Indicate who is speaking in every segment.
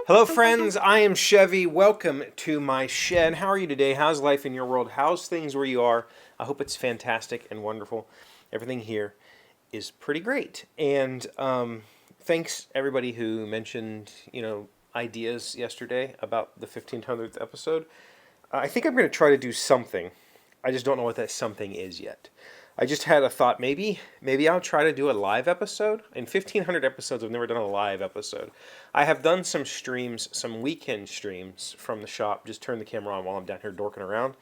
Speaker 1: Hello friends, I am Chevee. Welcome to my shed. How are you today? How's life in your world? How's things where you are? I hope it's fantastic and wonderful. Everything here is pretty great. And thanks everybody who mentioned, ideas yesterday about the 1500th episode. I think I'm going to try to do something. I just don't know what that something is yet. I just had a thought, maybe I'll try to do a live episode. In 1500 episodes, I've never done a live episode. I have done some streams, some weekend streams from the shop, just turn the camera on while I'm down here dorking around,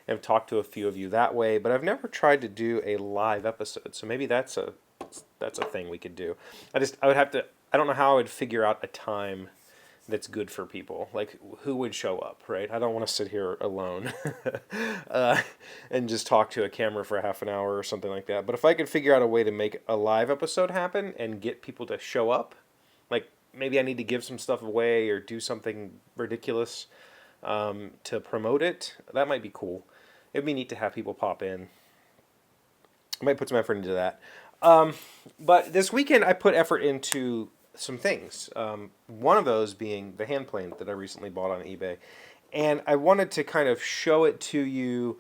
Speaker 1: and I've talked to a few of you that way, but I've never tried to do a live episode, so maybe that's a thing we could do. I don't know how I would figure out a time that's good for people. Like, who would show up, right? I don't want to sit here alone and just talk to a camera for half an hour or something like that. But if I could figure out a way to make a live episode happen and get people to show up, like maybe I need to give some stuff away or do something ridiculous to promote it, that might be cool. It'd be neat to have people pop in. I might put some effort into that. But this weekend I put effort into some things. One of those being the hand plane that I recently bought on eBay. And I wanted to kind of show it to you,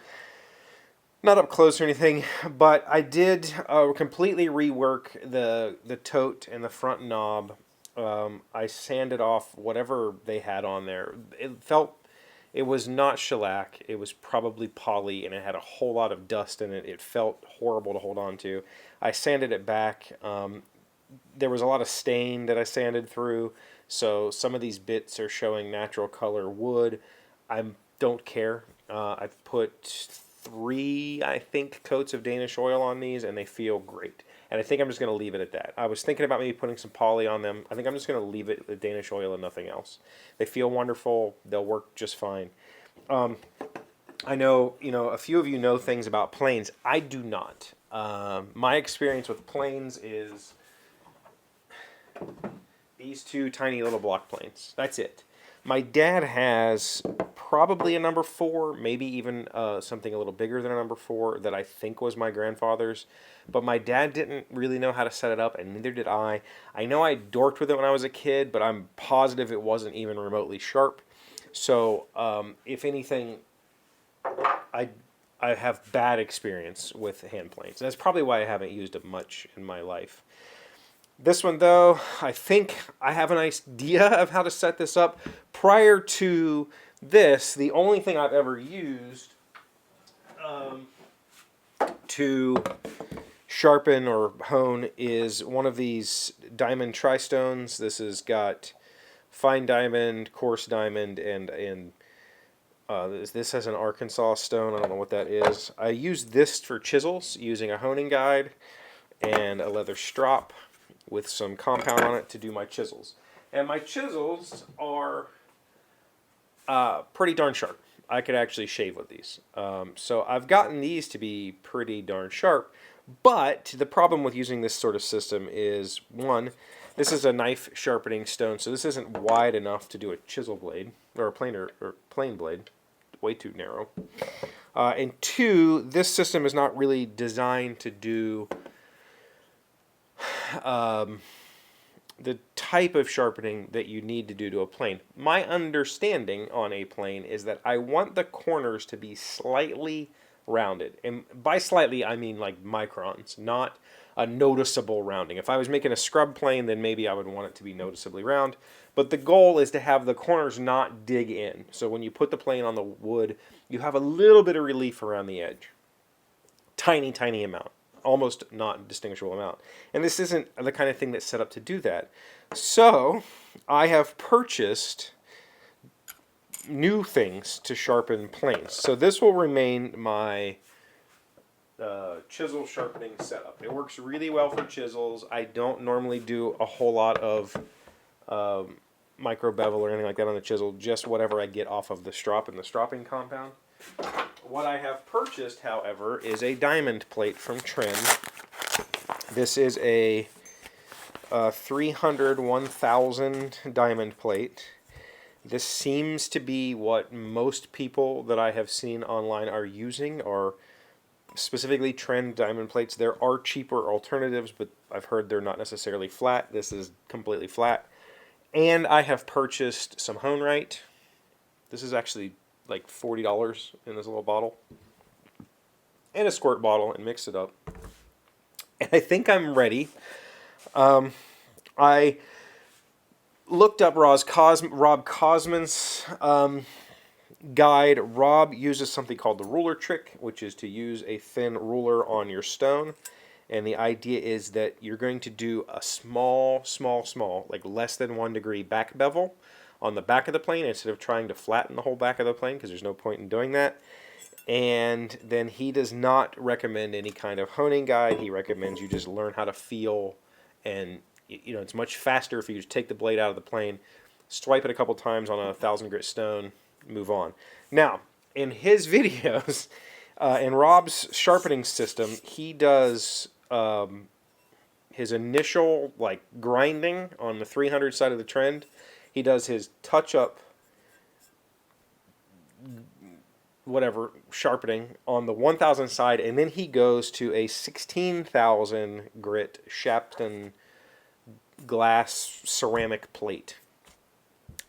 Speaker 1: not up close or anything, but I did completely rework the tote and the front knob. I sanded off whatever they had on there. It was not shellac. It was probably poly, and it had a whole lot of dust in it. It felt horrible to hold on to. I sanded it back. There was a lot of stain that I sanded through, so some of these bits are showing natural color wood. I don't care. I've put 3, I think, coats of Danish oil on these, and they feel great. And I think I'm just going to leave it at that. I was thinking about maybe putting some poly on them. I think I'm just going to leave it with Danish oil and nothing else. They feel wonderful. They'll work just fine. I know, a few of you know things about planes. I do not. My experience with planes is these 2 tiny little block planes. That's it. My dad has probably a number 4, maybe even something a little bigger than a number 4 that I think was my grandfather's. But my dad didn't really know how to set it up, and neither did I. I know I dorked with it when I was a kid, but I'm positive it wasn't even remotely sharp. So, if anything, I have bad experience with hand planes. That's probably why I haven't used it much in my life. This one, though, I think I have an idea of how to set this up. Prior to this, the only thing I've ever used to sharpen or hone is one of these diamond tri-stones. This has got fine diamond, coarse diamond, and this has an Arkansas stone. I don't know what that is. I used this for chisels using a honing guide and a leather strop with some compound on it to do my chisels. And my chisels are pretty darn sharp. I could actually shave with these. So I've gotten these to be pretty darn sharp. But the problem with using this sort of system is, one, this is a knife sharpening stone, so this isn't wide enough to do a chisel blade, or a plane blade. Way too narrow. And 2, this system is not really designed to do the type of sharpening that you need to do to a plane. My understanding on a plane is that I want the corners to be slightly rounded. And by slightly, I mean like microns, not a noticeable rounding. If I was making a scrub plane, then maybe I would want it to be noticeably round. But the goal is to have the corners not dig in. So when you put the plane on the wood, you have a little bit of relief around the edge. Tiny, tiny amount. Almost not distinguishable amount. And this isn't the kind of thing that's set up to do that. So I have purchased new things to sharpen planes. So this will remain my chisel sharpening setup. It works really well for chisels. I don't normally do a whole lot of micro bevel or anything like that on the chisel, just whatever I get off of the strop and the stropping compound. What I have purchased, however, is a diamond plate from Trim. This is a 300 1000 diamond plate. This seems to be what most people that I have seen online are using, or specifically trend diamond plates. There are cheaper alternatives, but I've heard they're not necessarily flat. This is completely flat. And I have purchased some Hone Right. This is actually like $40 in this little bottle. And a squirt bottle, and mix it up. And I think I'm ready. I looked up Rob Cosman's guide. Rob uses something called the ruler trick, which is to use a thin ruler on your stone. And the idea is that you're going to do a small, like less than 1 degree back bevel on the back of the plane instead of trying to flatten the whole back of the plane, because there's no point in doing that. And then he does not recommend any kind of honing guide. He recommends you just learn how to feel, and it's much faster if you just take the blade out of the plane, swipe it a couple times on a 1,000 grit stone, move on. Now, in his videos, in Rob's sharpening system, he does his initial like grinding on the 300 side of the trend. He does his touch-up whatever sharpening on the 1,000 side, and then he goes to a 16,000 grit Shapton glass ceramic plate.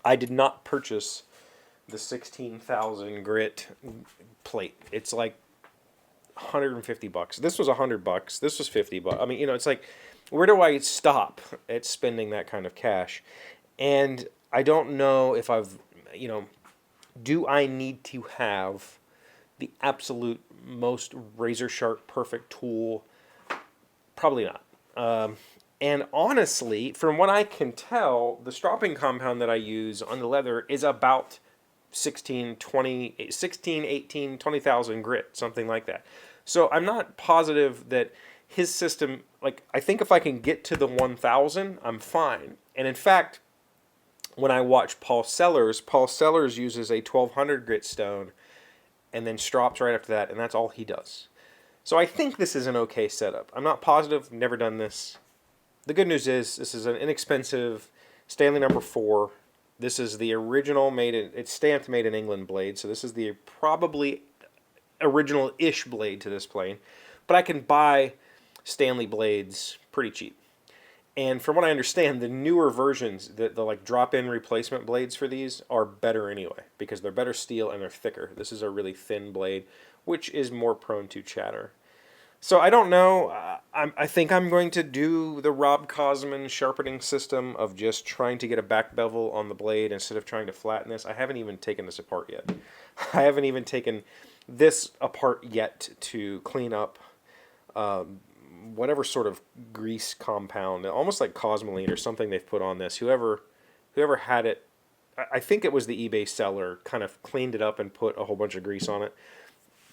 Speaker 1: I did not purchase the 16,000 grit plate. It's like $150. This was $100. This was $50. I mean, it's like, where do I stop at spending that kind of cash? And I don't know if do I need to have the absolute most razor sharp perfect tool? Probably not. And honestly, from what I can tell, the stropping compound that I use on the leather is about 16, 18, 20,000 grit, something like that. So I'm not positive that his system, like, I think if I can get to the 1,000, I'm fine. And in fact, when I watch Paul Sellers uses a 1,200 grit stone and then strops right after that, and that's all he does. So I think this is an okay setup. I'm not positive, never done this. The good news is this is an inexpensive Stanley No. 4. This is the original it's stamped made in England blade, so this is the probably original-ish blade to this plane. But I can buy Stanley blades pretty cheap. And from what I understand, the newer versions, the like drop-in replacement blades for these are better anyway, because they're better steel and they're thicker. This is a really thin blade, which is more prone to chatter. So I don't know. I think I'm going to do the Rob Cosman sharpening system of just trying to get a back bevel on the blade instead of trying to flatten this. I haven't even taken this apart yet. I haven't even taken this apart yet to clean up whatever sort of grease compound, almost like Cosmoline or something they've put on this. Whoever had it, I think it was the eBay seller, kind of cleaned it up and put a whole bunch of grease on it,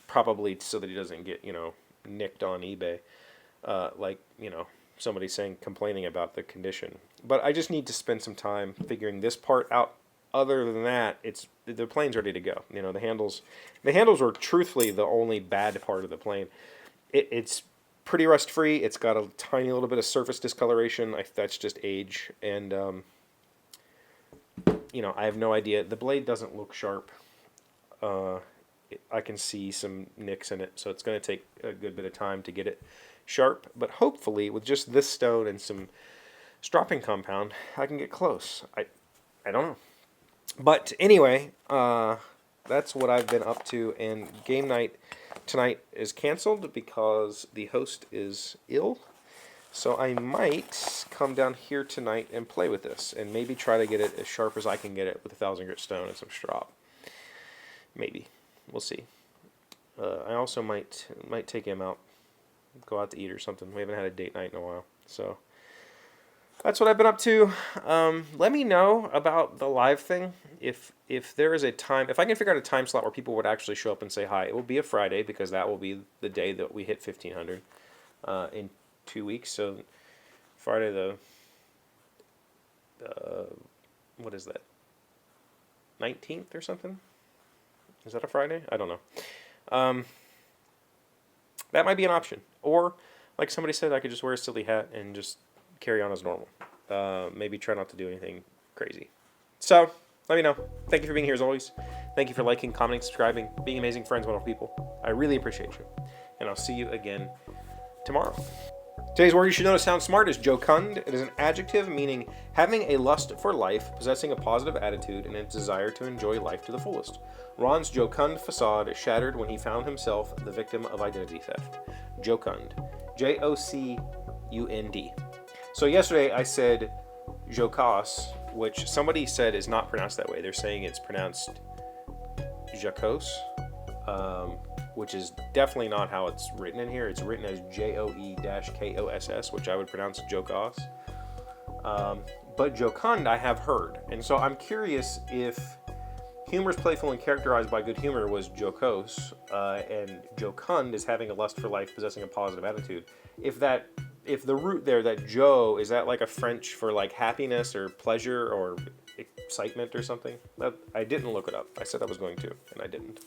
Speaker 1: probably so that he doesn't get, nicked on eBay, somebody complaining about the condition. But I just need to spend some time figuring this part out. Other than that, the plane's ready to go. The handles were truthfully the only bad part of the plane. It's pretty rust free. It's got a tiny little bit of surface discoloration. That's just age, and I have no idea. The blade doesn't look sharp. I can see some nicks in it, so it's going to take a good bit of time to get it sharp. But hopefully, with just this stone and some stropping compound, I can get close. I don't know. But anyway, that's what I've been up to, and game night tonight is canceled because the host is ill. So I might come down here tonight and play with this, and maybe try to get it as sharp as I can get it with a 1,000 grit stone and some strop. Maybe. We'll see. I also might take him out, go out to eat or something. We haven't had a date night in a while. So that's what I've been up to. Let me know about the live thing. If there is a time, if I can figure out a time slot where people would actually show up and say hi. It will be a Friday, because that will be the day that we hit 1,500 in 2 weeks. So Friday what is that? 19th or something? Is that a Friday? I don't know. That might be an option. Or, like somebody said, I could just wear a silly hat and just carry on as normal. Maybe try not to do anything crazy. So, let me know. Thank you for being here as always. Thank you for liking, commenting, subscribing, being amazing friends, wonderful people. I really appreciate you. And I'll see you again tomorrow. Today's word you should know to sound smart is jocund. It is an adjective meaning having a lust for life, possessing a positive attitude, and a desire to enjoy life to the fullest. Ron's jocund facade shattered when he found himself the victim of identity theft. Jocund. Jocund. So yesterday I said jocose, which somebody said is not pronounced that way. They're saying it's pronounced jocose, which is definitely not how it's written in here. It's written as Joe-KOSS, which I would pronounce jocose. But jocund I have heard. And so I'm curious if humor is playful and characterized by good humor was jocose, and jocund is having a lust for life, possessing a positive attitude. If the root there, that joe, is that like a French for like happiness or pleasure or excitement or something? I didn't look it up. I said I was going to, and I didn't.